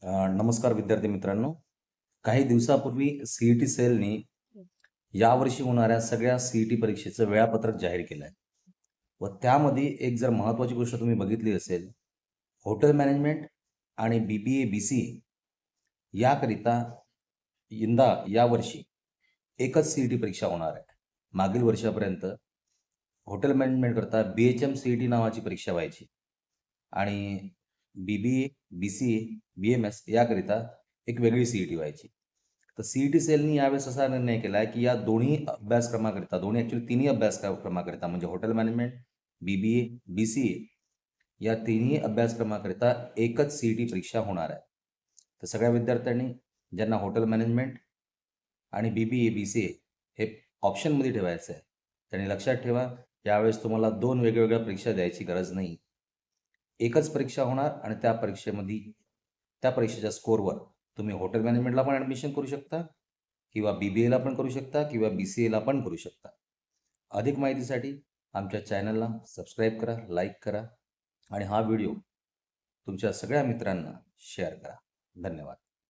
नमस्कार विद्यार्थी मित्रांनो. काही दिवसापूर्वी सी-ई-टी सेलनी यावर्षी होणाऱ्या सगळ्या सी-ई-टी परीक्षेचं वेळापत्रक जाहीर केलं आहे. व त्यामध्ये एक जर महत्त्वाची गोष्ट तुम्ही बघितली असेल, हॉटेल मॅनेजमेंट आणि बी-बी-ए, बी-सी-ए याकरिता यंदा यावर्षी एकच सी-ई-टी परीक्षा होणार आहे. मागील वर्षापर्यंत हॉटेल मॅनेजमेंटकरता BHM सी-ई-टी नावाची परीक्षा व्हायची आणि बी-बी-ए, बी-सी-ए, बी-एम-एस याकरिता एक वेगळी सी-ई-टी व्हायची. तर सी-ई-टी सेलनी यावेळेस असा निर्णय केला आहे, की या दोन्ही अभ्यासक्रमाकरिता, दोन्ही ॲक्चुअली तिन्ही अभ्यासक्रमाकरिता म्हणजे हॉटेल मॅनेजमेंट, बी-बी-ए, बी-सी-ए या तिन्ही अभ्यासक्रमाकरिता एकच सी-ई-टी परीक्षा होणार आहे. तर सगळ्या विद्यार्थ्यांनी ज्यांना हॉटेल मॅनेजमेंट आणि बी-बी-ए, बी-सी-ए हे ऑप्शनमध्ये ठेवायचं आहे, त्यांनी लक्षात ठेवा, यावेळेस तुम्हाला 2 वेगवेगळ्या परीक्षा द्यायची गरज नाही. एकच परीक्षा होणार आणि त्या परीक्षेमध्ये त्या परीक्षेच्या स्कोरवर तुम्ही हॉटेल मॅनेजमेंटला पण ॲडमिशन करू शकता किंवा बी-बी-एला पण करू शकता किंवा बी-सी-एला पण करू शकता. अधिक माहितीसाठी आमच्या चॅनलला सबस्क्राईब करा, लाईक करा आणि हा व्हिडिओ तुमच्या सगळ्या मित्रांना शेअर करा. धन्यवाद.